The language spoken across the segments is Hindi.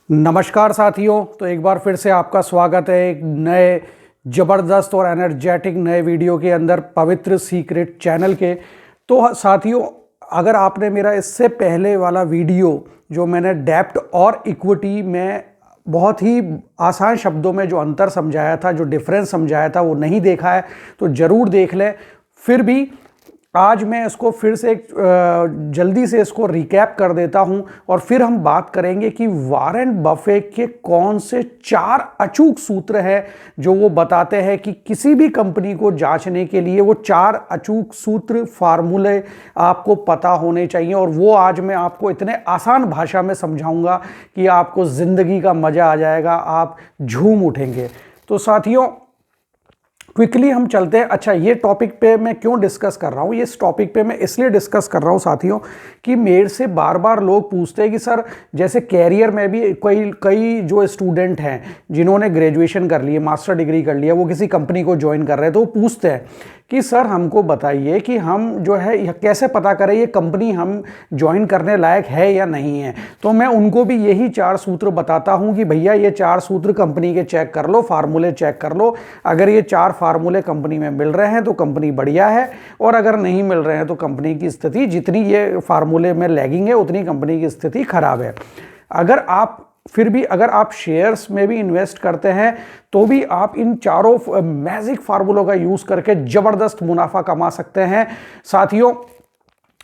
नमस्कार साथियों। तो एक बार फिर से आपका स्वागत है एक नए ज़बरदस्त और एनर्जेटिक नए वीडियो के अंदर पवित्र सीक्रेट चैनल के। तो साथियों, अगर आपने मेरा इससे पहले वाला वीडियो जो मैंने डेब्ट और इक्विटी में बहुत ही आसान शब्दों में जो अंतर समझाया था, जो डिफरेंस समझाया था, वो नहीं देखा है तो ज़रूर देख लें। फिर भी आज मैं इसको फिर से जल्दी से इसको रिकैप कर देता हूं और फिर हम बात करेंगे कि वॉरेन बफेट के कौन से 4 अचूक सूत्र हैं जो वो बताते हैं कि किसी भी कंपनी को जांचने के लिए वो 4 अचूक सूत्र फार्मूले आपको पता होने चाहिए। और वो आज मैं आपको इतने आसान भाषा में समझाऊंगा कि आपको ज़िंदगी का मज़ा आ जाएगा, आप झूम उठेंगे। तो साथियों, क्विकली हम चलते हैं। अच्छा, ये टॉपिक पे मैं क्यों डिस्कस कर रहा हूँ? इस टॉपिक पे मैं इसलिए डिस्कस कर रहा हूँ साथियों कि मेरे से बार बार लोग पूछते हैं कि सर, जैसे कैरियर में भी कई जो स्टूडेंट हैं जिन्होंने ग्रेजुएशन कर लिए, मास्टर डिग्री कर लिया, वो किसी कंपनी को ज्वाइन कर रहे हैं, तो वो पूछते हैं कि सर हमको बताइए कि हम जो है कैसे पता करें ये कंपनी हम ज्वाइन करने लायक है या नहीं है। तो मैं उनको भी यही 4 सूत्र बताता हूं कि भैया ये 4 सूत्र कंपनी के चेक कर लो, फार्मूले चेक कर लो। अगर ये 4 फार्मूले कंपनी में मिल रहे हैं तो कंपनी बढ़िया है, और अगर नहीं मिल रहे हैं तो कंपनी की स्थिति, जितनी ये फार्मूले में लैगिंग है उतनी कंपनी की स्थिति खराब है। अगर आप शेयर्स में भी इन्वेस्ट करते हैं तो भी आप इन चारों मैजिक फार्मूलों का यूज़ करके ज़बरदस्त मुनाफा कमा सकते हैं। साथियों,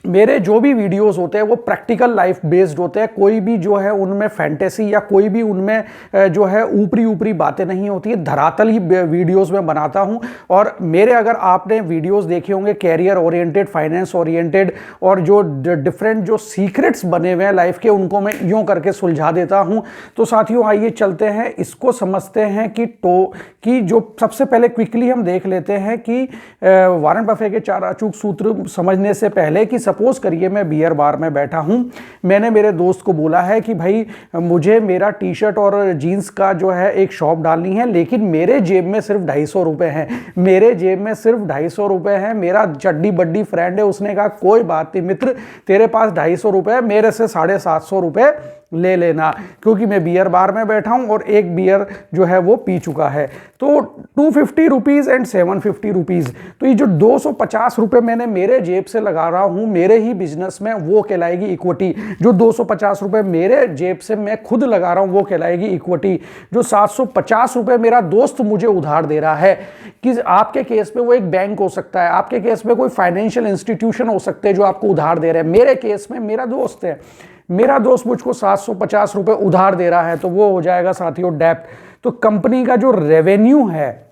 मेरे जो भी वीडियोस होते हैं वो प्रैक्टिकल लाइफ बेस्ड होते हैं। कोई भी जो है उनमें फैंटेसी या कोई भी उनमें जो है ऊपरी बातें नहीं होती है। धरातल ही वीडियोस में बनाता हूं। और मेरे, अगर आपने वीडियोस देखे होंगे कैरियर ओरिएंटेड, फाइनेंस ओरिएंटेड, और जो डिफरेंट जो सीक्रेट्स बने हुए हैं लाइफ के, उनको मैं यूं करके सुलझा देता हूं। तो साथियों, आइए चलते हैं, इसको समझते हैं कि जो सबसे पहले क्विकली हम देख लेते हैं कि वॉरेन बफेट के 4 अचूक सूत्र समझने से पहले कि सपोज करिए मैं बियर बार में बैठा हूं, मैंने मेरे दोस्त को बोला है कि भाई मुझे मेरा टी शर्ट और जीन्स का जो है एक शॉप डालनी है, लेकिन मेरे जेब में सिर्फ 250 रुपए हैं। मेरे जेब में सिर्फ 250 रुपए हैं। मेरा चड्डी बड्डी फ्रेंड है, उसने कहा कोई बात नहीं मित्र, तेरे पास 250 रुपए है, मेरे से 750 रुपए ले लेना, क्योंकि मैं बियर बार में बैठा हूं और एक बियर जो है वो पी चुका है। तो 250 रुपीज़ एंड 750 रुपीज़, तो ये जो 250 रुपए मैंने मेरे जेब से लगा रहा हूं मेरे ही बिजनेस में, वो कहलाएगी इक्विटी। जो 250 रुपए मेरे जेब से मैं खुद लगा रहा हूं वो कहलाएगी इक्विटी। जो 750 रुपए मेरा दोस्त मुझे उधार दे रहा है, कि आपके केस में वो एक बैंक हो सकता है, आपके केस में कोई फाइनेंशियल इंस्टीट्यूशन हो सकते हैं जो आपको उधार दे रहे हैं, मेरे केस में मेरा दोस्त है। मेरा दोस्त मुझको 750 रुपए उधार दे रहा है, तो वो हो जाएगा साथियों डेब्ट। तो कंपनी का जो रेवेन्यू है,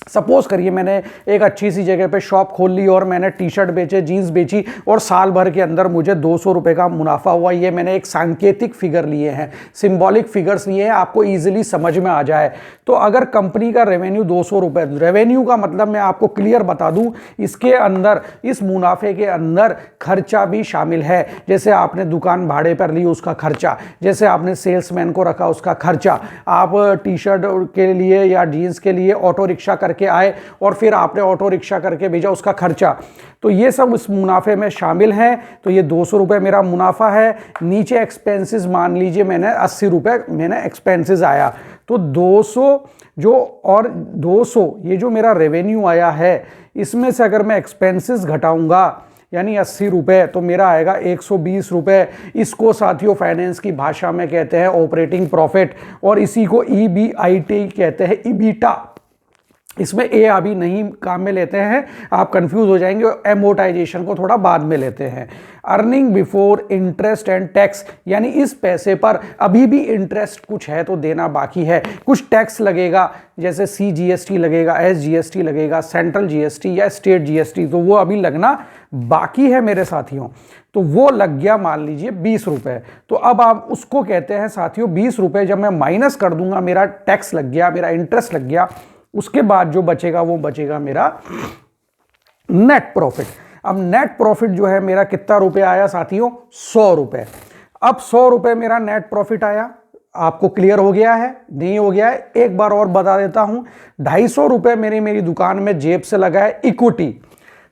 सपोज करिए मैंने एक अच्छी सी जगह पे शॉप खोल ली और मैंने टी शर्ट बेचे, जीन्स बेची, और साल भर के अंदर मुझे 200 रुपए का मुनाफा हुआ। ये मैंने एक सांकेतिक फिगर लिए हैं, सिंबॉलिक फिगर्स लिए हैं, आपको इजीली समझ में आ जाए। तो अगर कंपनी का रेवेन्यू 200 रुपए, रेवेन्यू का मतलब मैं आपको क्लियर बता दूं, इसके अंदर, इस मुनाफे के अंदर खर्चा भी शामिल है। जैसे आपने दुकान भाड़े पर ली उसका खर्चा, जैसे आपने सेल्समैन को रखा उसका खर्चा, आप टी शर्ट के लिए या जीन्स के लिए ऑटो रिक्शा करके आए और फिर आपने ऑटो रिक्शा करके भेजा, उसका खर्चा, तो ये सब उस मुनाफे में शामिल है। तो ये 200 रुपए मेरा मुनाफा है। नीचे एक्सपेंसेस मान लीजिए मैंने 80 रुपए मैंने एक्सपेंसेस आया, तो 200 जो, और 200 ये जो मेरा रेवेन्यू आया है, इसमें से अगर मैं एक्सपेंसेस घटाऊंगा यानी 80 रुपए, तो मेरा आएगा 120 रुपए। इसको साथियों फाइनेंस की भाषा में कहते हैं ऑपरेटिंग प्रॉफिट, और इसी को EBIT कहते हैं, इबीटा। इसमें ए अभी नहीं काम में लेते हैं, आप कंफ्यूज हो जाएंगे, एमोटाइजेशन को थोड़ा बाद में लेते हैं। Earning before interest and tax, यानी इस पैसे पर अभी भी इंटरेस्ट कुछ है तो देना बाकी है, कुछ टैक्स लगेगा, जैसे CGST लगेगा, SGST लगेगा, सेंट्रल GST या स्टेट GST, तो वो अभी लगना बाकी है मेरे साथियों। तो वो लग गया मान लीजिए 20 रुपए। तो अब आप उसको कहते हैं साथियों 20 रुपए जब मैं माइनस कर दूंगा, मेरा टैक्स लग गया, मेरा इंटरेस्ट लग गया, उसके बाद जो बचेगा वो बचेगा मेरा नेट प्रॉफिट। अब नेट प्रॉफिट जो है मेरा कितना रुपए आया साथियों? 100 रुपए। अब 100 रुपए मेरा नेट प्रॉफिट आया। आपको क्लियर हो गया है? नहीं हो गया है? एक बार और बता देता हूं। 250 रुपए मेरी दुकान में जेब से लगा है इक्विटी,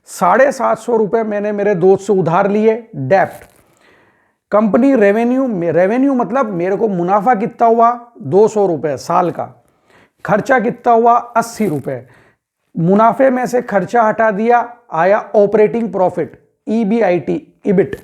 750 रुपए मैंने मेरे दोस्त से उधार लिए डेब्ट, कंपनी रेवेन्यू मतलब मेरे को मुनाफा कितना हुआ 200 रुपए साल का, खर्चा कितना हुआ 80 रुपए, मुनाफे में से खर्चा हटा दिया, आया operating profit EBIT EBIT.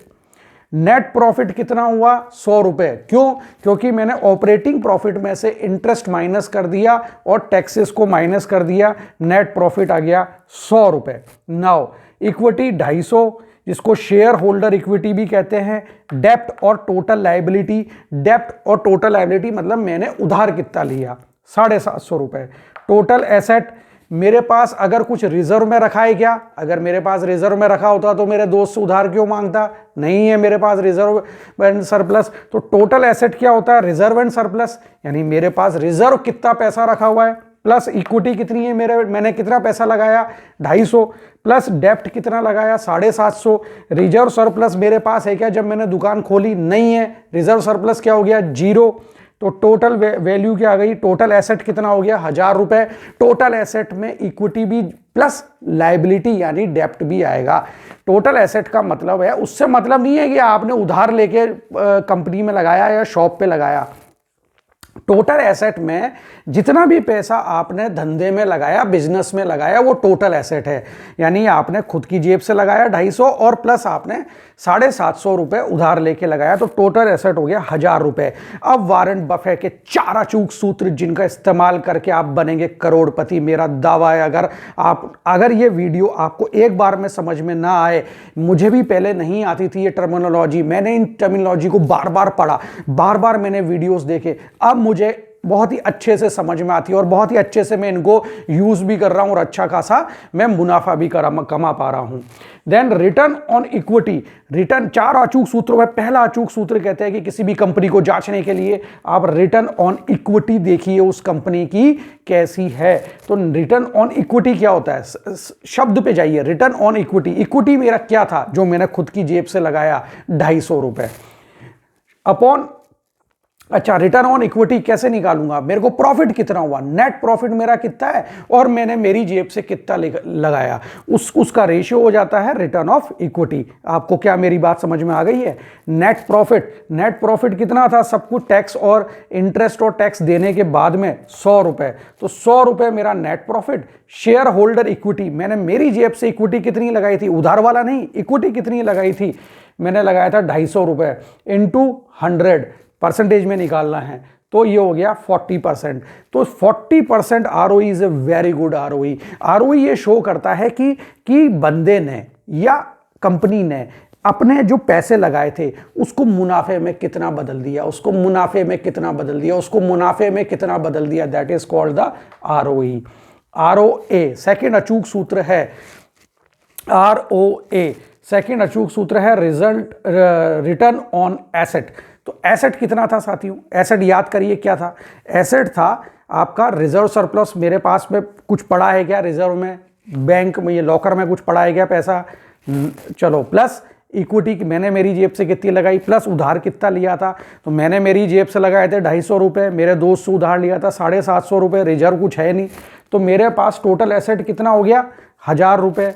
Net profit कितना हुआ 100 रुपए। क्यों? क्योंकि मैंने ऑपरेटिंग प्रॉफिट में से इंटरेस्ट माइनस कर दिया और टैक्सेस को माइनस कर दिया, नेट प्रॉफिट आ गया 100 रुपए। नाउ इक्विटी 250, जिसको शेयर होल्डर इक्विटी भी कहते हैं। डेप्ट और टोटल लायबिलिटी, डेप्ट और टोटल लायबिलिटी मतलब मैंने उधार कितना लिया 750 रुपए। टोटल एसेट, मेरे पास अगर कुछ रिजर्व में रखा है क्या? अगर मेरे पास रिजर्व में रखा होता तो मेरे दोस्त से उधार क्यों मांगता? नहीं है मेरे पास रिजर्व एंड सरप्लस। तो टोटल एसेट क्या होता है? रिजर्व एंड सरप्लस, यानी मेरे पास रिजर्व कितना पैसा रखा हुआ है, प्लस इक्विटी कितनी है मैंने कितना पैसा लगाया 250, प्लस डेप्ट कितना लगाया 750। रिजर्व सरप्लस मेरे पास है क्या? जब मैंने दुकान खोली नहीं है, रिजर्व सरप्लस क्या हो गया 0। तो टोटल वैल्यू क्या आ गई? टोटल एसेट कितना हो गया 1000 रुपए। टोटल एसेट में इक्विटी भी प्लस लायबिलिटी यानी डेप्ट भी आएगा। टोटल एसेट का मतलब है, उससे मतलब नहीं है कि आपने उधार लेके कंपनी में लगाया या शॉप पे लगाया। टोटल एसेट में जितना भी पैसा आपने धंधे में लगाया, बिजनेस में लगाया, वो टोटल एसेट है। यानी आपने खुद की जेब से लगाया 250 और प्लस आपने 750 रुपए उधार लेके लगाया, तो टोटल एसेट हो गया 1000 रुपए। अब वारेन बफे के 4 अचूक सूत्र जिनका इस्तेमाल करके आप बनेंगे करोड़पति। मेरा दावा है अगर ये वीडियो आपको एक बार में समझ में ना आए, मुझे भी पहले नहीं आती थी ये टर्मिनोलॉजी, मैंने इन टर्मिनोलॉजी को बार बार पढ़ा, बार बार मैंने वीडियोस देखे, अब मुझे बहुत ही अच्छे से समझ में आती है और बहुत ही अच्छे से मैं इनको यूज भी कर रहा हूं और अच्छा खासा मैं मुनाफा भी कमा पा रहा हूं। Then return on equity, return 4 अचूक सूत्रों में पहला अचूक सूत्र कहते हैं कि किसी भी कंपनी को जांचने के लिए आप रिटर्न ऑन इक्विटी देखिए उस कंपनी की कैसी है। तो रिटर्न ऑन इक्विटी क्या होता है? शब्द पे जाइए, रिटर्न ऑन इक्विटी। इक्विटी मेरा क्या था जो मैंने खुद की जेब से लगाया 250 रुपए अपॉन, अच्छा रिटर्न ऑन इक्विटी कैसे निकालूंगा? मेरे को प्रॉफिट कितना हुआ, नेट प्रॉफिट मेरा कितना है और मैंने मेरी जेब से कितना लगाया, उसका रेशियो हो जाता है रिटर्न ऑफ इक्विटी। आपको क्या मेरी बात समझ में आ गई है? नेट प्रॉफिट कितना था? सब कुछ टैक्स और इंटरेस्ट और टैक्स देने के बाद में 100 रुपए। तो 100 रुपए मेरा net profit. Share holder equity, मैंने मेरी जेब से इक्विटी कितनी लगाई थी, उधार वाला नहीं, इक्विटी कितनी लगाई थी? मैंने लगाया था 250 रुपए इंटू 100, परसेंटेज में निकालना है, तो ये हो गया 40%। तो 40% ROE is a very good ROE। ROE ये शो करता है कि बंदे ने या कंपनी ने अपने जो पैसे लगाए थे उसको मुनाफे में कितना बदल दिया, that is called the ROE। ROA second अचूक सूत्र है, ROA सेकेंड अचूक सूत्र है रिटर्न ऑन एसेट। तो एसेट कितना था साथियों? एसेट याद करिए क्या था? एसेट था आपका रिजर्व सरप्लस, मेरे पास में कुछ पड़ा है क्या रिजर्व में, बैंक में, ये लॉकर में कुछ पड़ा है क्या पैसा, चलो, प्लस इक्विटी मैंने मेरी जेब से कितनी लगाई, प्लस उधार कितना लिया था, तो मैंने मेरी जेब से लगाए थे 250 रुपये, मेरे दोस्त से उधार लिया था 750 रुपये, रिजर्व कुछ है नहीं, तो मेरे पास टोटल एसेट कितना हो गया 1000 रुपये।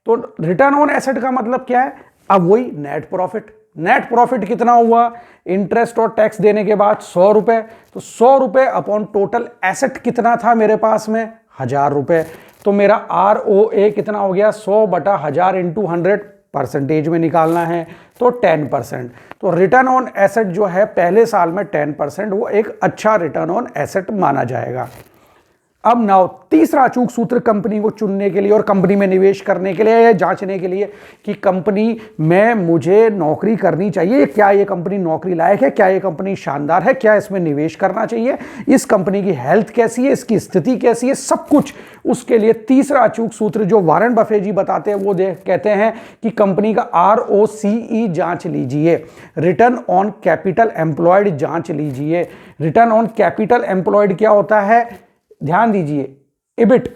तो रिटर्न ऑन एसेट का मतलब क्या है? अब वही नेट प्रॉफिट कितना हुआ? इंटरेस्ट और टैक्स देने के बाद 100 रुपए, तो 100 रुपए अपॉन टोटल एसेट कितना था मेरे पास में 1000 रुपए। तो मेरा ROA कितना हो गया 100/1000 इंटू 100, परसेंटेज में निकालना है तो 10%। तो रिटर्न ऑन एसेट जो है पहले साल में 10%, वो एक अच्छा रिटर्न ऑन एसेट माना जाएगा। अब नाउ तीसरा अचूक सूत्र कंपनी को चुनने के लिए और कंपनी में निवेश करने के लिए या जांचने के लिए कि कंपनी में मुझे नौकरी करनी चाहिए, क्या ये कंपनी नौकरी लायक है, क्या ये कंपनी शानदार है, क्या इसमें निवेश करना चाहिए, इस कंपनी की हेल्थ कैसी है, इसकी स्थिति कैसी है, सब कुछ उसके लिए तीसरा अचूक सूत्र जो वारेन बफे जी बताते हैं वो कहते हैं कि कंपनी का ROCE जांच लीजिए, रिटर्न ऑन कैपिटल एम्प्लॉयड जांच लीजिए। रिटर्न ऑन कैपिटल एम्प्लॉयड क्या होता है? ध्यान दीजिए, इबिट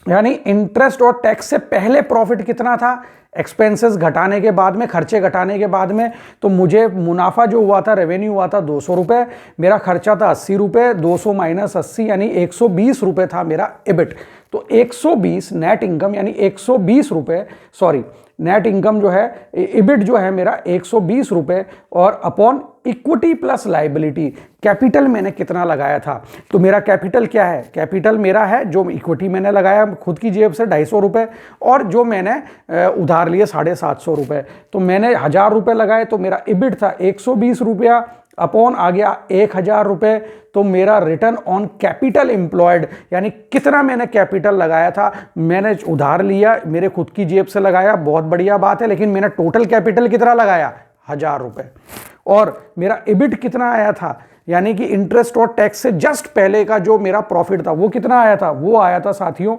यानी इंटरेस्ट और टैक्स से पहले प्रॉफिट कितना था, एक्सपेंसेस घटाने के बाद में, खर्चे घटाने के बाद में, तो मुझे मुनाफा जो हुआ था, रेवेन्यू हुआ था 200 रुपये, मेरा खर्चा था 80 रुपये, 200 माइनस 80 यानी 120 रुपये था मेरा इबिट। तो 120 नेट इनकम यानी 120 रुपए, सॉरी नेट इनकम जो है, इबिट जो है मेरा 120 रुपए, और upon equity plus liability, capital मैंने कितना लगाया था, तो मेरा कैपिटल क्या है, कैपिटल मेरा है जो इक्विटी मैंने लगाया खुद की जेब से 250 रुपए, और जो मैंने उधार लिए 750 रुपए, तो मैंने 1000 रुपए लगाए, तो मेरा इबिट था 120 रुपया, अपॉन आ गया 1000 रुपए, तो मेरा रिटर्न ऑन कैपिटल एम्प्लॉयड यानी कितना मैंने कैपिटल लगाया था, मैंने उधार लिया मेरे खुद की जेब से लगाया, बहुत बढ़िया बात है, लेकिन मैंने टोटल कैपिटल कितना लगाया, 1000 रुपए, और मेरा इबिट कितना आया था, यानी कि इंटरेस्ट और टैक्स से जस्ट पहले का जो मेरा प्रॉफिट था वो कितना आया था, वो आया था साथियों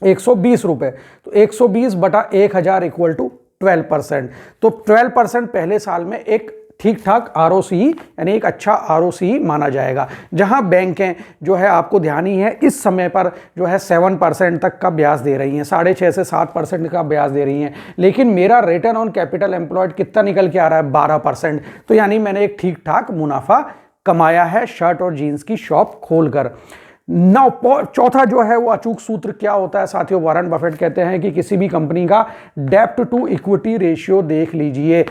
120 रुपए, तो 120 बटा 1000 इक्वल टू 12%, तो 12% पहले साल में एक ठीक ठाक आरओसी यानी एक अच्छा आरओसी माना जाएगा। जहां बैंकें जो है आपको ध्यान ही है इस समय पर जो है 7% तक का ब्याज दे रही हैं, 6.5 से 7% का ब्याज दे रही हैं, लेकिन मेरा रिटर्न ऑन कैपिटल एम्प्लॉयड कितना निकल के आ रहा है, 12%, तो यानी मैंने एक ठीक ठाक मुनाफा कमाया है शर्ट और जीन्स की शॉप खोलकर। चौथा जो है वो अचूक सूत्र क्या होता है साथियों, वॉरेन बफेट कहते हैं कि किसी भी कंपनी का डेब्ट टू इक्विटी रेशियो देख लीजिए।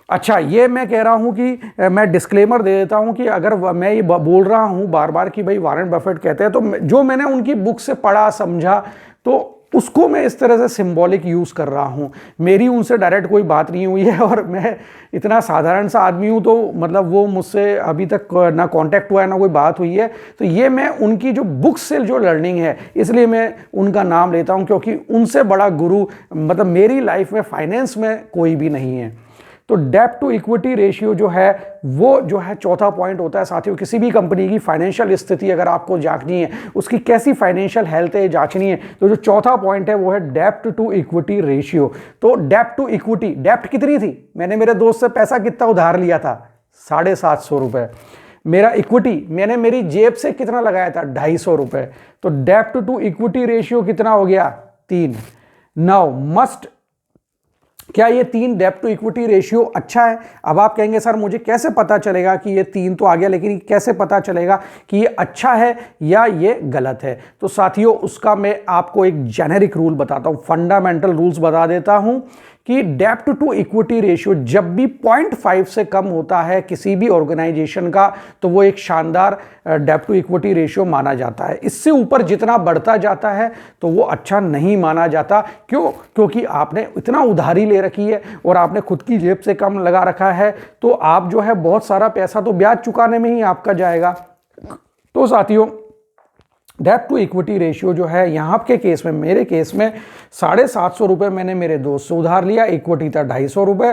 अच्छा, ये मैं कह रहा हूं कि मैं डिस्क्लेमर दे देता हूं कि अगर मैं ये बोल रहा हूं बार बार कि भाई वॉरेन बफेट कहते हैं, तो जो मैंने उनकी बुक से पढ़ा समझा तो उसको मैं इस तरह से सिंबॉलिक यूज कर रहा हूं, मेरी उनसे डायरेक्ट कोई बात नहीं हुई है, और मैं इतना साधारण सा आदमी हूं, तो मतलब वो मुझसे अभी तक ना कांटेक्ट हुआ है ना कोई बात हुई है, तो ये मैं उनकी जो बुक से जो लर्निंग है इसलिए मैं उनका नाम लेता हूं, क्योंकि उनसे बड़ा गुरु मतलब मेरी लाइफ में फाइनेंस में कोई भी नहीं है। तो डेब्ट टू इक्विटी रेशियो जो है वो जो है चौथा पॉइंट होता है साथियों। किसी भी कंपनी की फाइनेंशियल स्थिति अगर आपको जांचनी है, उसकी कैसी फाइनेंशियल हेल्थ है जांचनी है, तो जो चौथा पॉइंट है वो है डेब्ट टू इक्विटी रेशियो। तो डेब्ट टू इक्विटी, डेब्ट कितनी थी, मैंने मेरे दोस्त से पैसा कितना उधार लिया था, 750 रुपए। मेरा इक्विटी मैंने मेरी जेब से कितना लगाया था, 250 रुपए। तो डेब्ट टू इक्विटी रेशियो कितना हो गया, 3। नाउ मस्ट, क्या ये 3 डेब्ट टू इक्विटी रेशियो अच्छा है? अब आप कहेंगे सर मुझे कैसे पता चलेगा कि ये 3 तो आ गया, लेकिन कैसे पता चलेगा कि ये अच्छा है या ये गलत है? तो साथियों उसका मैं आपको एक जेनेरिक रूल बताता हूं, फंडामेंटल रूल्स बता देता हूं कि डेब्ट टू इक्विटी रेशियो जब भी 0.5 से कम होता है किसी भी ऑर्गेनाइजेशन का, तो वो एक शानदार डेब्ट टू इक्विटी रेशियो माना जाता है। इससे ऊपर जितना बढ़ता जाता है तो वो अच्छा नहीं माना जाता। क्यों? क्योंकि आपने इतना उधारी ले रखी है और आपने खुद की जेब से कम लगा रखा है, तो आप जो है बहुत सारा पैसा तो ब्याज चुकाने में ही आपका जाएगा। तो साथियों डेब्ट टू इक्विटी रेशियो जो है यहाँ के केस में, मेरे केस में 750 रुपये मैंने मेरे दोस्त से उधार लिया, इक्विटी था 250 रुपये,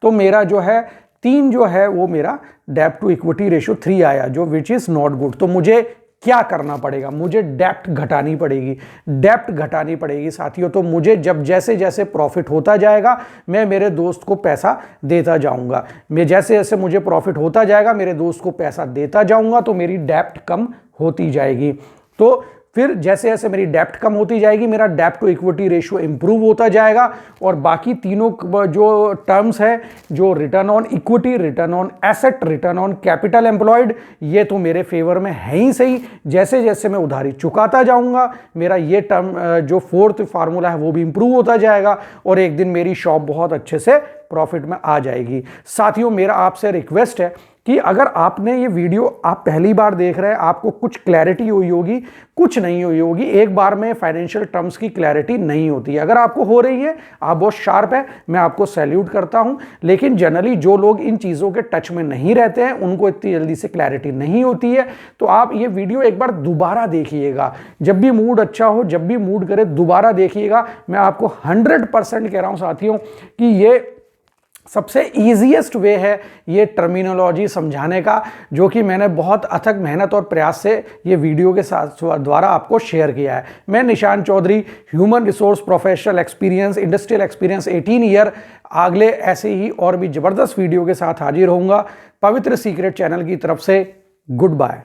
तो मेरा जो है 3 जो है वो मेरा डेब्ट टू इक्विटी रेशियो 3 आया, जो विच इज़ नॉट गुड। तो मुझे क्या करना पड़ेगा, मुझे डेब्ट घटानी पड़ेगी, डेब्ट घटानी पड़ेगी साथियों। तो मुझे जब जैसे जैसे प्रॉफिट होता जाएगा मैं मेरे दोस्त को पैसा देता जाऊंगा, मैं जैसे जैसे मुझे प्रॉफिट होता जाएगा मेरे दोस्त को पैसा देता जाऊंगा, तो मेरी डेब्ट कम होती जाएगी। तो फिर जैसे जैसे मेरी डेब्ट कम होती जाएगी मेरा डेब्ट टू इक्विटी रेशियो इंप्रूव होता जाएगा, और बाकी तीनों जो टर्म्स है, जो return on equity, return on asset, return on capital employed, ये तो मेरे फेवर में है ही सही। जैसे जैसे मैं उधारी चुकाता जाऊंगा मेरा ये टर्म जो 4th फार्मूला है वो भी इंप्रूव होता जाएगा, और एक दिन मेरी शॉप बहुत अच्छे से प्रॉफिट में आ जाएगी। साथियों मेरा आपसे रिक्वेस्ट है कि अगर आपने ये वीडियो आप पहली बार देख रहे हैं, आपको कुछ क्लैरिटी हुई होगी, कुछ नहीं हुई होगी, एक बार में फाइनेंशियल टर्म्स की क्लैरिटी नहीं होती है। अगर आपको हो रही है, आप बहुत शार्प है, मैं आपको सैल्यूट करता हूं, लेकिन जनरली जो लोग इन चीज़ों के टच में नहीं रहते हैं उनको इतनी जल्दी से क्लैरिटी नहीं होती है। तो आप ये वीडियो एक बार दोबारा देखिएगा, जब भी मूड अच्छा हो, जब भी मूड करे दोबारा देखिएगा। मैं आपको 100% कह रहा हूं साथियों कि ये सबसे ईजीएस्ट वे है ये टर्मिनोलॉजी समझाने का, जो कि मैंने बहुत अथक मेहनत और प्रयास से ये वीडियो के साथ द्वारा आपको शेयर किया है। मैं Nishan Chaudhary, human resource professional experience, industrial experience 18 year, अगले ऐसे ही और भी ज़बरदस्त वीडियो के साथ हाजिर होऊंगा। पवित्र सीक्रेट चैनल की तरफ से गुड बाय।